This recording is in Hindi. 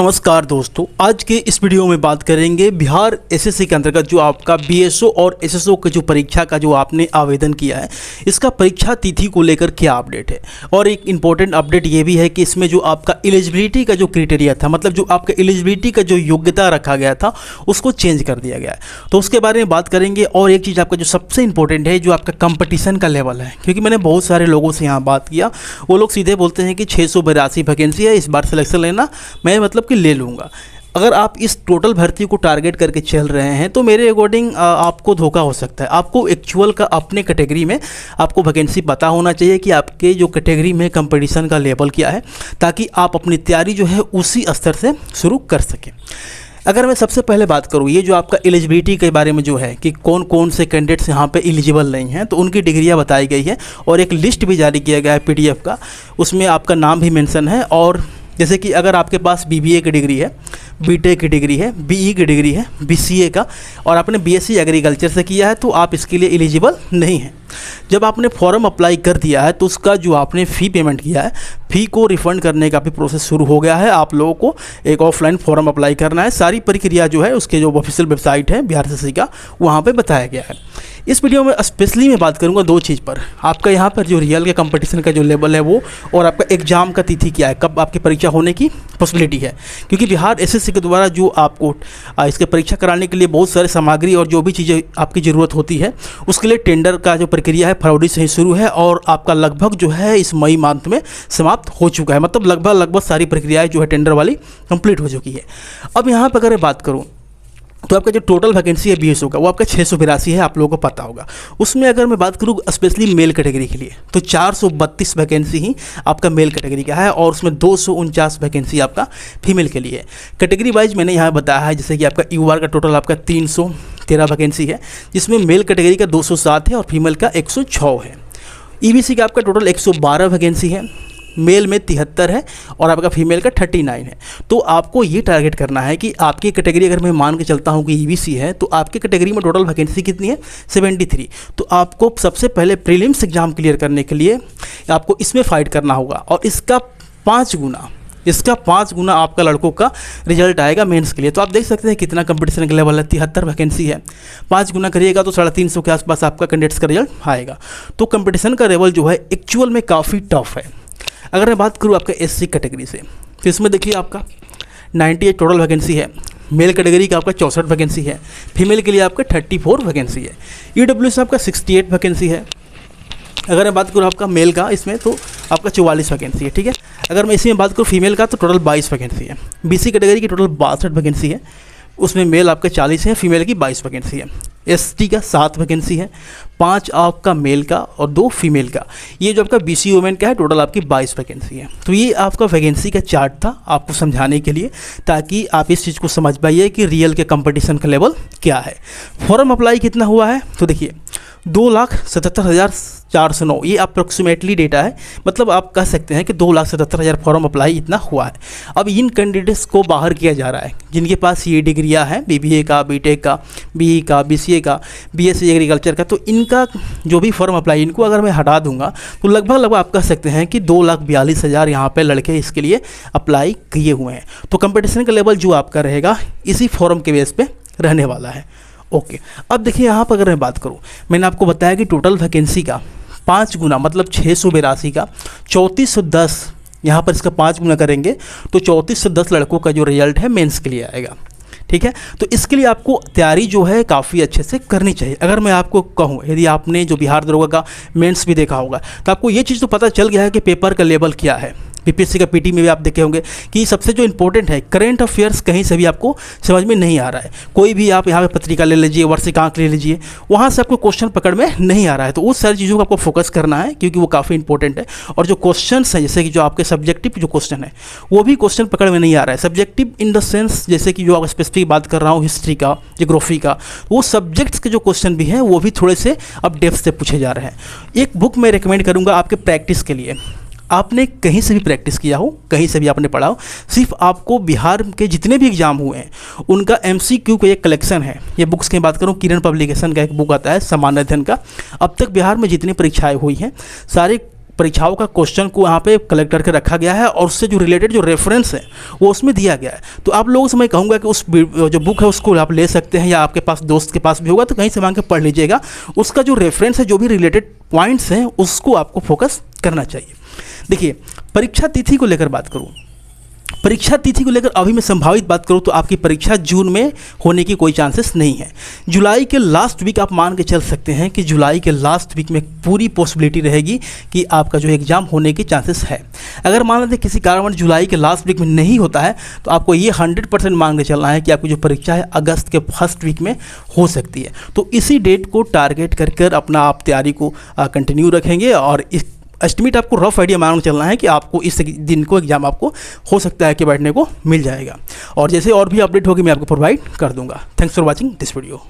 नमस्कार दोस्तों, आज के इस वीडियो में बात करेंगे बिहार एसएससी के अंतर्गत जो आपका बीएसओ और एसएसओ के जो परीक्षा का जो आपने आवेदन किया है, इसका परीक्षा तिथि को लेकर क्या अपडेट है। और एक इम्पॉर्टेंट अपडेट ये भी है कि इसमें जो आपका एलिजिबिलिटी का जो क्राइटेरिया था, मतलब जो आपका एलिजिबिलिटी का जो योग्यता रखा गया था, उसको चेंज कर दिया गया है। तो उसके बारे में बात करेंगे। और एक चीज़ आपका जो सबसे इंपॉर्टेंट है, जो आपका कंपटीशन का लेवल है, क्योंकि मैंने बहुत सारे लोगों से यहाँ बात किया, वो लोग सीधे बोलते हैं कि 682 वैकेंसी है, इस बार सिलेक्शन लेना, मैं मतलब कि ले लूँगा। अगर आप इस टोटल भर्ती को टारगेट करके चल रहे हैं तो मेरे अकॉर्डिंग आपको धोखा हो सकता है। आपको एक्चुअल का अपने कैटेगरी में आपको वैकेंसी पता होना चाहिए कि आपके जो कैटेगरी में कंपटीशन का लेवल क्या है, ताकि आप अपनी तैयारी जो है उसी स्तर से शुरू कर सकें। अगर मैं सबसे पहले बात करूँ, ये जो आपका एलिजिबिलिटी के बारे में जो है कि कौन कौन से कैंडिडेट्स यहाँ पे एलिजिबल नहीं हैं, तो उनकी डिग्रियाँ बताई गई है और एक लिस्ट भी जारी किया गया है पीडीएफ का। उसमें आपका नाम भी मेंशन है। और जैसे कि अगर आपके पास बीबीए की डिग्री है, बीटेक की डिग्री है, बीई की डिग्री है, बीसीए का, और आपने बीएससी एग्रीकल्चर से किया है, तो आप इसके लिए एलिजिबल नहीं हैं। जब आपने फॉर्म अप्लाई कर दिया है तो उसका जो आपने फ़ी पेमेंट किया है, फ़ी को रिफ़ंड करने का भी प्रोसेस शुरू हो गया है। आप लोगों को एक ऑफलाइन फॉर्म अप्लाई करना है। सारी प्रक्रिया जो है उसके जो ऑफिशियल वेबसाइट है बिहार एसएससी का, वहाँ पे बताया गया है। इस वीडियो में स्पेशली मैं बात करूंगा दो चीज़ पर। आपका यहाँ पर जो रियल के कंपटीशन का जो लेवल है वो, और आपका एग्ज़ाम का तिथि क्या है, कब आपकी परीक्षा होने की पॉसिबिलिटी है। क्योंकि बिहार एसएससी के द्वारा जो आपको इसके परीक्षा कराने के लिए बहुत सारे सामग्री और जो भी चीज़ें आपकी ज़रूरत होती है, उसके लिए टेंडर का जो प्रक्रिया है फरवरी से ही शुरू है और आपका लगभग जो है इस मई मंथ में समाप्त हो चुका है। मतलब लगभग सारी प्रक्रियाएँ जो है टेंडर वाली कंप्लीट हो चुकी है। अब यहाँ पर अगर मैं बात करूँ तो आपका जो टोटल वैकेंसी है बीएसओ का, वो आपका 682 है, आप लोगों को पता होगा। उसमें अगर मैं बात करूँ स्पेशली मेल कैटेगरी के लिए, तो 432 वैकेंसी ही आपका मेल कैटेगरी का है और उसमें 249 वैकेंसी आपका फीमेल के लिए है। कैटेगरी वाइज मैंने यहाँ बताया है, जैसे कि आपका यूआर का टोटल आपका 313 वैकेंसी है, जिसमें मेल कैटेगरी का 207 है और फीमेल का 106 है। ईबीसी का आपका टोटल 112 वैकेंसी है, मेल में 73 है और आपका फीमेल का 39 है। तो आपको ये टारगेट करना है कि आपकी कैटेगरी, अगर मैं मान के चलता हूँ कि ईबीसी है, तो आपकी कैटेगरी में टोटल वैकेंसी कितनी है, 73। तो आपको सबसे पहले प्रीलिम्स एग्जाम क्लियर करने के लिए आपको इसमें फाइट करना होगा और इसका 5 गुना आपका लड़कों का रिजल्ट आएगा मेंस के लिए। तो आप देख सकते हैं कितना कंपटीशन का लेवल है। 73 वैकेंसी है, 5 गुना करिएगा तो 350 के आसपास आपका कैंडिडेट्स का रिजल्ट आएगा। तो कंपटीशन का लेवल जो है एक्चुअल में काफ़ी टफ है। अगर मैं बात करूँ आपका एससी कैटेगरी से, तो इसमें देखिए आपका 98 टोटल वैकेंसी है, मेल कैटेगरी का आपका 64 वैकेंसी है, फीमेल के लिए आपका 34 वैकेंसी है। ईडब्ल्यू से आपका 68 वैकेंसी है। अगर मैं बात करूँ आपका मेल का, इसमें तो आपका 44 वैकेंसी है, ठीक है। अगर मैं इसी में बात करूँ फीमेल का, तो टोटल 22 वैकेंसी है। बीसी कैटेगरी की टोटल 62 वैकेंसी है, उसमें मेल आपका 40 है, फीमेल की 22 वैकेंसी है। एसटी का 7 वैकेंसी है, 5 आपका मेल का और 2 फीमेल का। ये जो आपका बीसी वुमेन का है, टोटल आपकी 22 वैकेंसी है। तो ये आपका वैकेंसी का चार्ट था आपको समझाने के लिए, ताकि आप इस चीज़ को समझ पाइए कि रियल के कंपटीशन का लेवल क्या है। फॉर्म अप्लाई कितना हुआ है, तो देखिए 2,77,409, ये अप्रोक्सीमेटली डेटा है। मतलब आप कह सकते हैं कि 2,77,000 फॉर्म अप्लाई इतना हुआ है। अब इन कैंडिडेट्स को बाहर किया जा रहा है जिनके पास ये डिग्रियां हैं, बीबीए का, बीटेक का, बीई का, बीसीए का, बीएससी एग्रीकल्चर का। तो इनका जो भी फॉर्म अप्लाई, इनको अगर मैं हटा दूंगा तो लगभग आप कह सकते हैं कि 2,42,000 यहाँ पर लड़के इसके लिए अप्लाई किए हुए हैं। तो कंपटीशन का लेवल जो आपका रहेगा इसी फॉर्म के बेस पे रहने वाला है। ओके, अब देखिए यहाँ पर अगर मैं बात करूँ, मैंने आपको बताया कि टोटल वैकेंसी का 5 गुना, मतलब 682 का 3410, यहाँ पर इसका 5 गुना करेंगे तो 3410 लड़कों का जो रिजल्ट है मेंस के लिए आएगा, ठीक है। तो इसके लिए आपको तैयारी जो है काफ़ी अच्छे से करनी चाहिए। अगर मैं आपको कहूँ, यदि आपने जो बिहार दरोगा का मेंस भी देखा होगा, तो आपको ये चीज़ तो पता चल गया है कि पेपर का लेवल क्या है। बीपीएससी का पीटी में भी आप देखे होंगे कि सबसे जो इंपॉर्टेंट है, करंट अफेयर्स कहीं से भी आपको समझ में नहीं आ रहा है। कोई भी आप यहाँ पे पत्रिका ले लीजिए, वार्षिकांक ले लीजिए, वहाँ से आपको क्वेश्चन पकड़ में नहीं आ रहा है। तो उस सारी चीज़ों को आपको फोकस करना है, क्योंकि वो काफ़ी इंपॉर्टेंट है। और जो क्वेश्चन है, जैसे कि जो आपके सब्जेक्टिव जो क्वेश्चन है, वो भी क्वेश्चन पकड़ में नहीं आ रहा है। सब्जेक्टिव इन द सेंस, जैसे कि जो आप स्पेसिफिक बात कर रहा हूँ हिस्ट्री का, जियोग्राफी का, वो सब्जेक्ट्स के जो क्वेश्चन भी हैं वो भी थोड़े से अब डेप्थ से पूछे जा रहे हैं। एक बुक मैं रिकमेंड करूँगा आपके प्रैक्टिस के लिए। आपने कहीं से भी प्रैक्टिस किया हो, कहीं से भी आपने पढ़ा हो, सिर्फ आपको बिहार के जितने भी एग्जाम हुए हैं उनका एमसीक्यू का एक कलेक्शन है। ये बुक्स की बात करूँ, किरण पब्लिकेशन का एक बुक आता है सामान्य अध्ययन का। अब तक बिहार में जितनी परीक्षाएं हुई हैं, सारे परीक्षाओं का क्वेश्चन को यहाँ पे कलेक्ट करके रखा गया है और उससे जो रिलेटेड जो रेफरेंस है वो उसमें दिया गया है। तो आप लोगों से मैं कहूँगा कि उस जो बुक है उसको आप ले सकते हैं, या आपके पास दोस्त के पास भी होगा तो कहीं से मांग के पढ़ लीजिएगा। उसका जो रेफरेंस है, जो भी रिलेटेड पॉइंट्स हैं, उसको आपको फोकस करना चाहिए। देखिए, परीक्षा तिथि को लेकर बात करूँ, परीक्षा तिथि को लेकर अभी मैं संभावित बात करूं तो आपकी परीक्षा जून में होने की कोई चांसेस नहीं है। जुलाई के लास्ट वीक आप मान के चल सकते हैं कि जुलाई के लास्ट वीक में पूरी पॉसिबिलिटी रहेगी कि आपका जो एग्ज़ाम होने की चांसेस है। अगर मान लेते किसी कारणवश जुलाई के लास्ट वीक में नहीं होता है तो आपको ये 100% मान के चलना है कि आपकी जो परीक्षा है अगस्त के फर्स्ट वीक में हो सकती है। तो इसी डेट को टारगेट कर अपना आप तैयारी को कंटिन्यू रखेंगे और इस एस्टिमेट आपको रफ आइडिया मान के चलना है कि आपको इस दिन को एग्जाम आपको हो सकता है कि बैठने को मिल जाएगा। और जैसे और भी अपडेट होगी मैं आपको प्रोवाइड कर दूंगा। Thanks for watching this video.